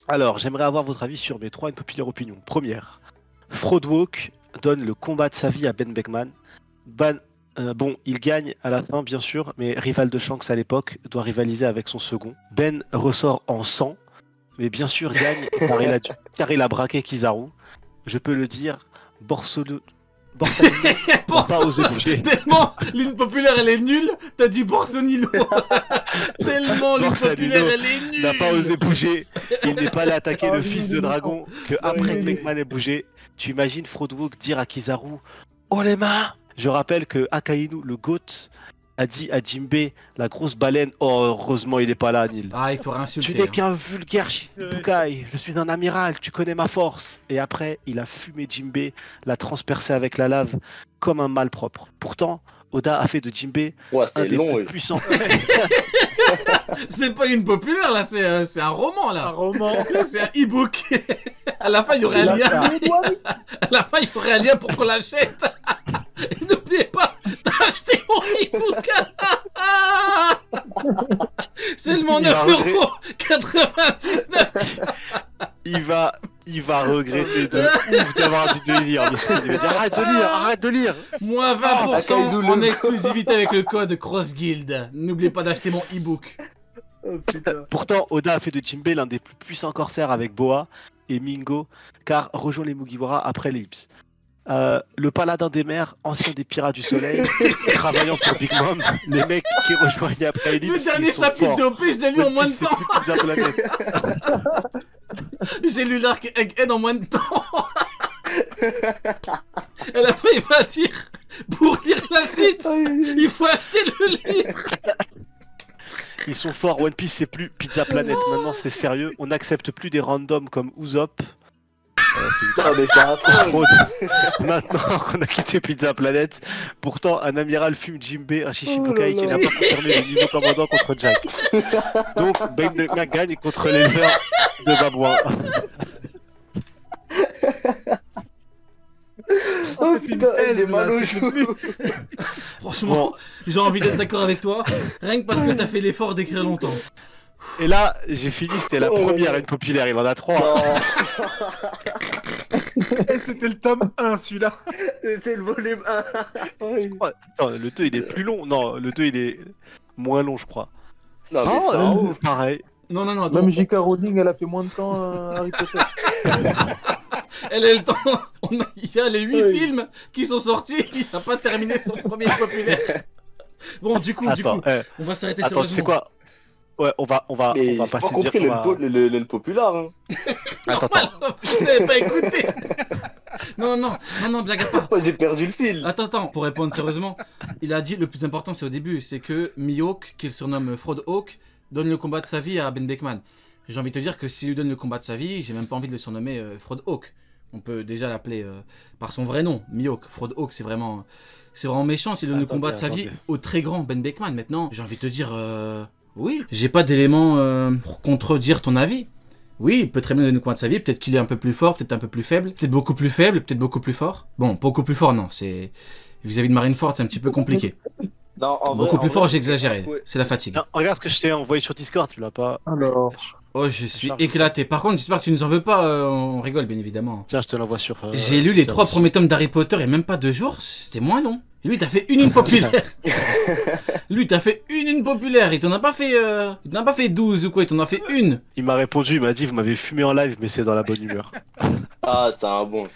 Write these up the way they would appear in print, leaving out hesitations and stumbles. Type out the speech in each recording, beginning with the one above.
Alors, j'aimerais avoir votre avis sur mes trois populaires opinions. Première, Walk donne le combat de sa vie à Ben Beckman. Bon, il gagne à la fin, bien sûr, mais rival de Shanks à l'époque, doit rivaliser avec son second. Ben ressort en sang, mais bien sûr gagne car il a braqué Kizaru. Je peux le dire, Borsalino n'a pas osé bouger. Tellement l'une populaire elle est nulle, t'as dit Borsonino. Tellement l'une populaire elle est nulle. N'a pas osé bouger. Il n'est pas allé attaquer le fils de dragon que après que Beckman ait bougé. Tu imagines Walk dire à Kizaru, oh les mains. Je rappelle que Akainu, le GOAT, a dit à Jinbei, la grosse baleine, oh heureusement il est pas là, Nil. Ah, il t'aurait insulté. Tu n'es qu'un vulgaire Shichibukai, je suis un amiral, tu connais ma force. Et après, il a fumé Jinbei, l'a transpercé avec la lave, comme un malpropre. Pourtant, Oda a fait de Jinbei un des plus puissants. C'est pas une populaire là, c'est un roman là. Un roman. C'est un e-book. À la fin, il y aurait un lien. À la fin, il y aurait un lien pour qu'on l'achète. Et n'oubliez pas d'acheter mon e-book. Seulement 9,99€. Il va regretter de ouf d'avoir dit de lire. Il va dire arrête de lire. Moins 20% en exclusivité avec le code CrossGuild. N'oubliez pas d'acheter mon e-book. Oh, Pourtant, Oda a fait de Jinbei l'un des plus puissants corsaires avec Boa et Mingo, car rejoint les Mugiwara après l'ellipse. Le paladin des mers, ancien des pirates du soleil, travaillant pour Big Mom, les mecs qui rejoignaient après l'ellipse. Le dernier chapitre d'OP, je l'ai lu en moins de temps. J'ai lu l'arc Egghead en moins de temps. À la fin, il va dire, pour lire la suite, il faut acheter le livre. Ils sont forts, One Piece c'est plus Pizza Planet, maintenant c'est sérieux, on n'accepte plus des randoms comme Usopp. Maintenant qu'on a quitté Pizza Planet, pourtant un amiral fume Jinbei, un Shichibukai qui n'a pas confirmé le niveau commandant contre Jack. Donc Ben Beckman gagne contre l'éleveur de babouin. Oh putain, j'ai mal au joue. Franchement, j'ai envie d'être d'accord avec toi, rien que parce que t'as fait l'effort d'écrire longtemps. Et là, j'ai fini, c'était la première une populaire, il en a 3. Et c'était le tome 1 celui-là. C'était le volume 1. Attends, le 2 il est plus long. Non, le 2 il est moins long, je crois. Non, mais ça, pareil. Non. Même J.K. Rowling, elle a fait moins de temps à Harry Potter. Elle a le temps. Il y a les 8 films qui sont sortis. Il n'a pas terminé son premier populaire. Bon, du coup, on va s'arrêter sérieusement. Attends, c'est quoi? Ouais, on va j'ai passer pas compris le populaire. Hein. Attends. Vous avez pas écouté. Non, blague à part. J'ai perdu le fil. Attends, pour répondre sérieusement, il a dit le plus important c'est au début, c'est que Mihawk, qu'il surnomme Hawk, donne le combat de sa vie à Ben Beckman. J'ai envie de te dire que s'il lui donne le combat de sa vie, j'ai même pas envie de le surnommer Hawk. On peut déjà l'appeler par son vrai nom, Mihawk. Hawk, c'est vraiment méchant s'il donne le combat de sa vie au très grand Ben Beckman. Maintenant, j'ai envie de te dire, oui, j'ai pas d'éléments pour contredire ton avis. Oui, il peut très bien donner le combat de sa vie, peut-être qu'il est un peu plus fort, peut-être un peu plus faible, peut-être beaucoup plus faible, peut-être beaucoup plus fort. Bon, beaucoup plus fort, non, c'est... Vis-à-vis de Marineford, c'est un petit peu compliqué. Non, beaucoup plus fort, j'ai exagéré. C'est la fatigue. Non, regarde ce que je t'ai envoyé sur Discord, tu l'as pas. Alors. Oh, je suis éclaté. Par contre, j'espère que tu nous en veux pas, on rigole, bien évidemment. Tiens, je te l'envoie sur... J'ai lu les 3 premiers tomes d'Harry Potter il y a même pas 2 jours, c'était moins long. Et lui, t'as fait une populaire. Lui, t'as fait une populaire. Il t'en a pas fait 12 ou quoi, il t'en a fait une. Il m'a répondu, il m'a dit, vous m'avez fumé en live, mais c'est dans la bonne humeur. Ah, c'est un bon.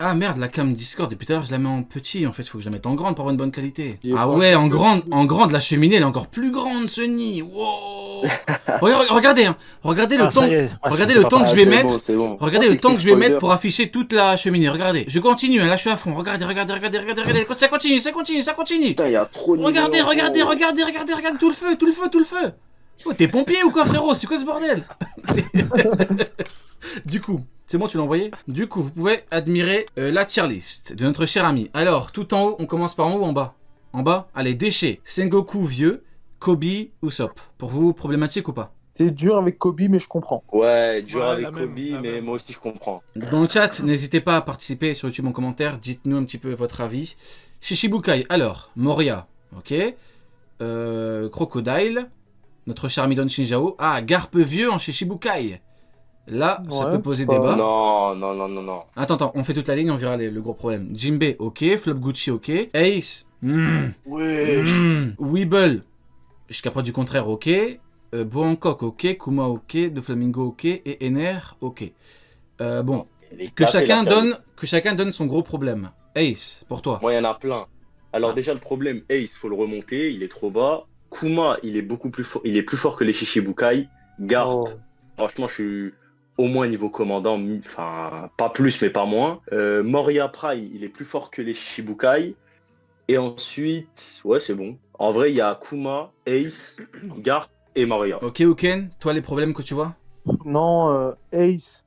Ah merde, la cam Discord, depuis tout à l'heure, je la mets en petit. En fait, faut que je la mette en grande pour avoir une bonne qualité. Ah ouais, en grande, la cheminée, elle est encore plus grande, ce nid. Wow. Regardez le temps. Regardez le temps que je vais mettre. Regardez le temps que je vais mettre pour afficher toute la cheminée. Regardez, je continue, là, je suis à fond. Regardez. Ça continue. Putain, il y a trop de... Regardez, tout le feu. Oh, t'es pompier ou quoi, frérot? C'est quoi ce bordel? Du coup, c'est bon, tu l'as envoyé? Du coup, vous pouvez admirer la tier list de notre cher ami. Alors, tout en haut, on commence par en haut ou en bas? En bas, allez, déchets. Sengoku vieux, Kobe, Usopp. Pour vous, problématique ou pas? C'est dur avec Kobe, mais je comprends. Ouais, dur avec Kobe, mais moi aussi je comprends. Dans le chat, n'hésitez pas à participer sur YouTube en commentaire. Dites-nous un petit peu votre avis. Shichibukai, alors, Moria, ok. Crocodile, notre cher ami Don Shinjao. Ah, Garpe vieux en Shichibukai. Là, ça Ouais, peut poser c'est pas- débat. Non. Attends, on fait toute la ligne, on verra le gros problème. Jinbei, ok. Flop Gucci, ok. Ace, Weeble, jusqu'à preuve du contraire, ok. Bohancock, ok. Kuma, ok. De Flamingo, ok. Et Ener, ok. Bon, que chacun donne son gros problème. Ace, pour toi. Moi, il y en a plein. Alors Ah. déjà, le problème, Ace, faut le remonter, il est trop bas. Kuma, il est beaucoup plus fort, il est plus fort que les Shishibukai. Garp, Oh. franchement, je suis au moins niveau commandant, enfin, pas plus, mais pas moins. Moria Prime, il est plus fort que les Shishibukai. Et ensuite, ouais, c'est bon. En vrai, il y a Kuma, Ace, Garp et Moria. Ok, Uken, toi les problèmes que tu vois? Non, Ace,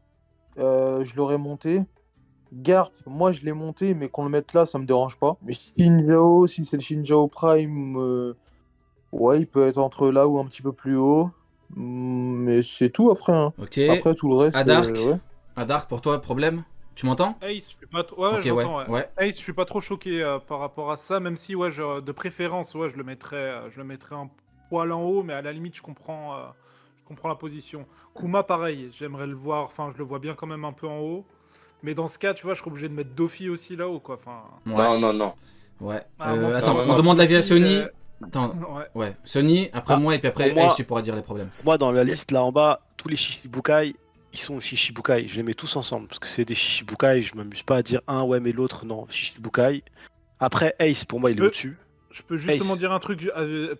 je l'aurais monté. Garp, moi je l'ai monté, mais qu'on le mette là, ça me dérange pas. Mais Shinjao, si c'est le Shinjao Prime, ouais, il peut être entre là ou un petit peu plus haut. Mais c'est tout après, hein. Ok. Après, tout le reste, Adark, ouais. Adark, pour toi, problème? Tu m'entends? Ace, je suis pas trop. Ouais, Ok, j'entends, ouais, ouais. ouais. Ace, je suis pas trop choqué par rapport à ça, même si, ouais, de préférence, ouais, je le mettrais un poil en haut, mais à la limite, je comprends la position. Kuma, pareil, j'aimerais le voir, enfin, je le vois bien quand même un peu en haut. Mais dans ce cas, tu vois, je serais obligé de mettre Dofi aussi là-haut, quoi. Enfin, Ouais, Non. ouais. moi, Attends, non, on non, demande l'avis à Sony. euh, Attends, ouais. ouais. Sony, après Ah, moi, et puis après pour moi- Ace, tu pourras dire les problèmes. Moi, dans la liste là en bas, tous les Shishibukai, ils sont Shishibukai. Je les mets tous ensemble parce que c'est des Shishibukai. Je m'amuse pas à dire un ouais, mais l'autre non. Shishibukai. Après, Ace, pour moi, Je il est peux- au-dessus. Je peux justement Ace. dire un truc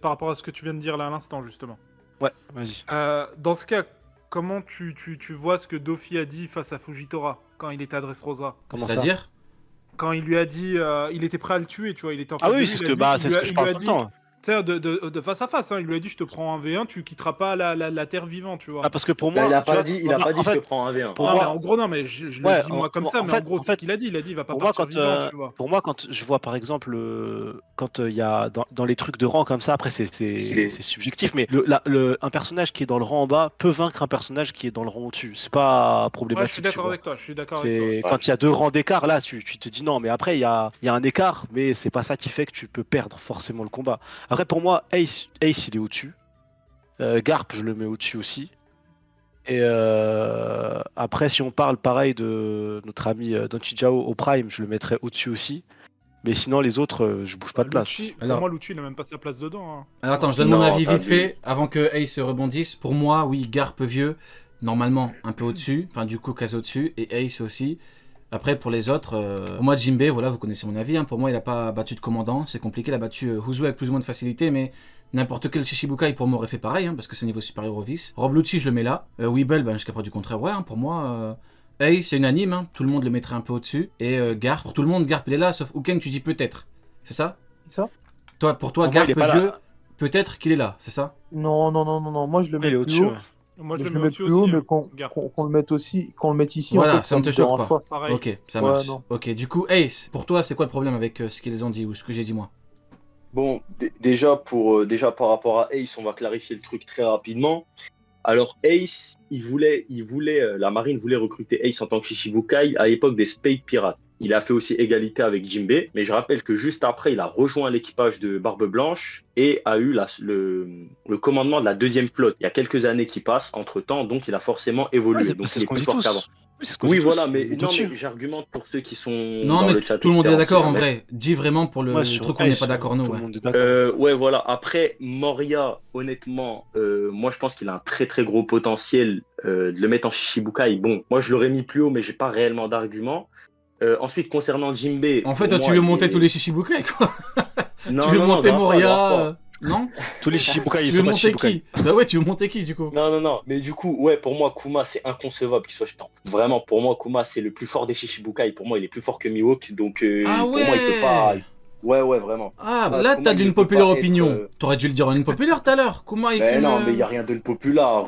par rapport à ce que tu viens de dire là à l'instant, justement. Ouais, vas-y. Dans ce cas, comment tu vois ce que Dofi a dit face à Fujitora quand il était à Dressrosa? Comment ça? C'est-à-dire? Quand il lui a dit, il était prêt à le tuer, tu vois, il était en Ah face de oui, lui, c'est ce il a que, dit- bah, il c'est lui ce a- que je il lui parle a tout le dit, temps. tu sais, de face à face, hein, il lui a dit, je te prends un V1, tu quitteras pas la Terre vivante, tu vois. Ah, parce que pour Bah, moi, il a tu pas vois, dit, il a bah, pas dit en je te fait, prends un V1. pour Non, mais moi, en gros, non, mais je ouais, le dis moi comme ça, en mais fait, en gros, en c'est fait, ce qu'il a dit. Il a dit, il va pas pour moi, partir vivant, tu vois. pour moi, quand je vois par exemple, quand il y a dans les trucs de rang comme ça, après c'est subjectif, mais un personnage qui est dans le rang en bas peut vaincre un personnage qui est dans le rang au-dessus. C'est pas Ouais, je suis problématique, tu d'accord vois. avec toi, je suis d'accord avec toi. C'est quand il y a deux rangs d'écart, là, tu te dis non, mais après il y a un écart, mais c'est pas ça qui fait que tu peux perdre forcément le combat. Après, pour moi, Ace il est au-dessus. Garp, je le mets au-dessus aussi. Et après, si on parle pareil de notre ami Donchi Jao au Prime, je le mettrais au-dessus aussi. Mais sinon, les autres, je bouge pas de place. Lucci, pour Alors- moi, Lucci, il n'a même pas sa place dedans. Hein. Alors attends, je donne mon Non, avis t'as vite vu. fait avant que Ace rebondisse. Pour moi, oui, Garp vieux, normalement un peu au-dessus, enfin du coup quasi au-dessus, et Ace aussi. Après pour les autres, pour moi Jinbei, voilà, vous connaissez mon avis, hein. Pour moi il a pas battu de commandant, c'est compliqué, il a battu Huzu avec plus ou moins de facilité, mais n'importe quel Shishibukai pour moi aurait fait pareil, hein, parce que c'est niveau supérieur au vice. Rob Lucci je le mets là, Weeble, ben, jusqu'à preuve du contraire, ouais, hein, pour moi... Ace c'est unanime, hein, tout le monde le mettrait un peu au-dessus, et Garp, pour tout le monde, Garp il est là, sauf Uken tu dis peut-être, c'est ça? Ça? Toi, pour toi, Pour moi, il Garp est pas vieux, là. peut-être qu'il est là, c'est ça? Non, moi je le Il est mets plus au-dessus. haut. Ouais. Moi, Mais je je le le mets mets au-dessus plus haut, aussi. mais hein, Garp. qu'on le mette aussi, qu'on le mette ici, Voilà, en fait, ça ne te me choque dérange pas. Pareil. Ok, ça Ouais, marche. non. Ok, du coup, Ace, pour toi, c'est quoi le problème avec ce qu'ils ont dit ou ce que j'ai dit moi? Bon, déjà par rapport à Ace, on va clarifier le truc très rapidement. Alors Ace, la marine voulait recruter Ace en tant que Shishibukai à l'époque des Spade Pirates. Il a fait aussi égalité avec Jinbei, mais je rappelle que juste après, il a rejoint l'équipage de Barbe Blanche et a eu le commandement de la deuxième flotte. Il y a quelques années qui passent entre-temps, donc il a forcément évolué. Ouais, donc c'est il ce est qu'on plus dit fort tous. qu'avant. Oui, c'est ce qu'on Oui, dit voilà, tous. mais Il est non, au-dessus. mais j'argumente pour ceux qui sont Non, dans mais le chat. tout le monde est etc., d'accord en si jamais. vrai. Dis vraiment pour le Moi, sur truc où on n'est Ace, pas d'accord, nous. tout Ouais. le monde est d'accord. Ouais, voilà. Après, Moria, honnêtement, moi je pense qu'il a un très très gros potentiel de le mettre en Shishibukai. Bon, moi je l'aurais mis plus haut, mais j'ai pas réellement d'argument. Ensuite, concernant Jinbei, En fait, pour toi, tu moi, veux il monter est- tous les Shishibukai, quoi. Tu Non, veux non, monter grave pas, Moria grave pas. Non? Tous les Shishibukai, Tu ils veux sont pas monter Shishibukai. qui? Bah ouais, tu veux monter qui, du coup? Non. Mais du coup, ouais, pour moi, Kuma, c'est inconcevable qu'il soit. Non, vraiment, pour moi, Kuma, c'est le plus fort des Shishibukai. Pour moi, il est plus fort que Mihawk. Donc, Ah pour moi, il peut pas. ouais! Ouais, vraiment. Ah, Ah, là, Kuma, t'as il d'une ne peut populaire pas être, opinion. T'aurais dû le dire en une populaire tout à l'heure. Kuma, il Mais fume... non, mais il n'y a rien de populaire,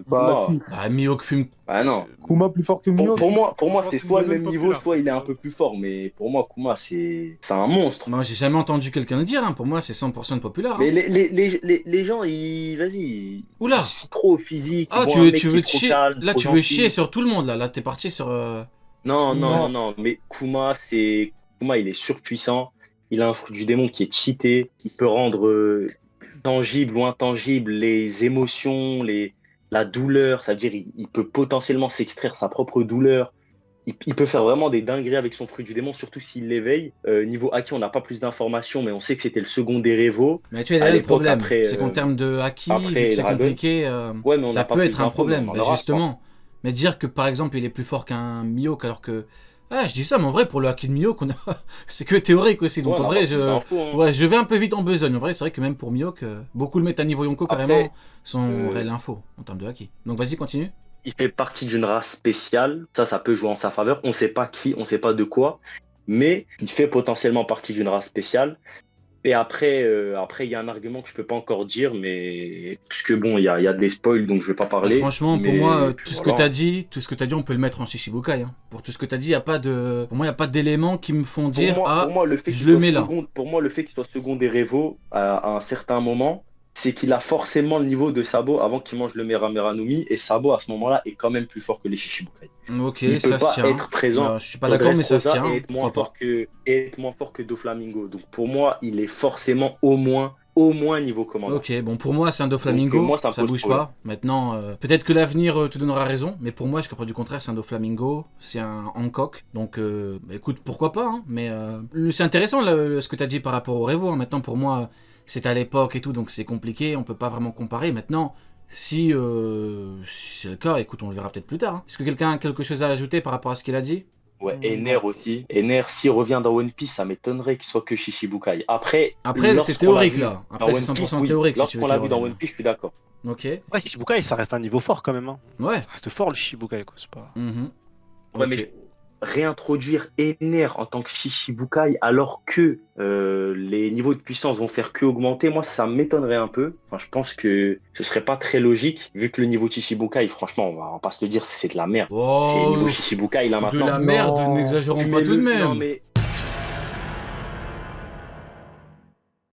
Bah, Kuma. si. Bah, Mihawk fume... Ah non. Kuma plus fort que Mio. Pour moi, Je pense c'est qu'il soit me le même donne niveau, populaire, soit il est ça. un peu plus fort. Mais pour moi, Kuma, c'est un monstre. Moi, j'ai jamais entendu quelqu'un le dire, hein. Pour moi, c'est 100% de populaire. Mais Hein. les gens, vas-y, Oula. ils se fient trop au physique. Ah, ils tu voient un veux, mec tu qui veux est te trop chier... calme, Là, trop tu veux gentil. chier sur tout le monde, là. Là, t'es parti sur... Non. Mais Kuma, il est surpuissant. Il a un fruit du démon qui est cheaté, qui peut rendre tangible ou intangible les émotions, la douleur, c'est-à-dire il peut potentiellement s'extraire sa propre douleur. Il peut faire vraiment des dingueries avec son fruit du démon, surtout s'il l'éveille. Niveau Haki, on n'a pas plus d'informations, mais on sait que c'était le second des Revo. Mais tu vois, À là, le l'époque, problème, après, c'est qu'en termes de Haki, après vu que c'est Dragon. compliqué, Ouais, mais on ça n'a pas peut plus être un d'infos, mais problème. on en Bah, aura, je justement. Mais dire que par exemple il est plus fort qu'un Mihawk alors que. Ah, je dis ça, mais en vrai, pour le Haki de Mihawk, c'est que théorique aussi. Ouais, Donc on en n'a vrai, pas plus d'infos, hein. ouais, je vais un peu vite en besogne. En vrai, c'est vrai que même pour Mihawk, beaucoup le mettent à niveau Yonko Après, carrément sans euh, réelle info en termes de Haki. Donc vas-y, continue. il fait partie d'une race spéciale. Ça peut jouer en sa faveur. On ne sait pas qui, on ne sait pas de quoi, mais il fait potentiellement partie d'une race spéciale. Et après, il y a un argument que je peux pas encore dire, mais puisque bon, il y a des spoils, donc je vais pas Bah, parler. franchement, pour Mais moi, puis tout ce que voilà. t'as dit, on peut le mettre en Shishibukai. Hein. Pour tout ce que t'as dit, y a pas de, pour moi, il y a pas d'éléments qui me font dire Pour ah, moi, le fait je qu'il le soit mets là. second, pour moi, le fait qu'il soit second des Revo à un certain moment, c'est qu'il a forcément le niveau de Sabo avant qu'il mange le Merameranumi, et Sabo à ce moment-là est quand même plus fort que les Shichibukai. Ok, Il peut ça se pas tient. être présent Bah, je suis pas sur d'accord, mais ça se Dressrosa tient. et être moins Pourquoi pas. fort que Doflamingo. Donc pour moi, il est forcément au moins niveau commandant. Ok, bon, pour moi, c'est un Donc Doflamingo, moi, ça me ça pose bouge problème. pas. Maintenant, peut-être que l'avenir te donnera raison, mais pour moi, jusqu'à preuve du contraire, c'est un Doflamingo, c'est un Hancock. Donc, bah, écoute, pourquoi pas, hein, mais c'est intéressant ce que tu as dit par rapport au Revo. Hein. Maintenant, pour moi, c'est à l'époque et tout, donc c'est compliqué, on peut pas vraiment comparer. Maintenant, si c'est le cas, écoute, on le verra peut-être plus tard. Hein. Est-ce que quelqu'un a quelque chose à ajouter par rapport à ce qu'il a dit? Ouais, Non. Ener aussi. Ener, s'il revient dans One Piece, ça m'étonnerait qu'il soit que Shishibukai. Après, Après, c'est lorsqu'on l'a théorique vu là. dans Après, c'est One Piece, 100% oui. théorique si tu veux Lorsqu'on qu'il l'a vu dans revienne. One Piece, je suis d'accord. Ok, Ouais, Shichibukai, ça reste un niveau fort quand même. Hein. ouais. Ça reste fort le Shichibukai, quoi. C'est pas... Mhm. Ouais, Ok. mais réintroduire Ener en tant que Shishibukai alors que les niveaux de puissance vont faire que augmenter, moi ça m'étonnerait un peu. Enfin, je pense que ce serait pas très logique vu que le niveau de Shishibukai, franchement, on va pas se le dire, c'est de la merde. C'est Oh, niveau Shishibukai là de maintenant. la merde, Non. n'exagérons Tu pas mets tout de le... Non même. mais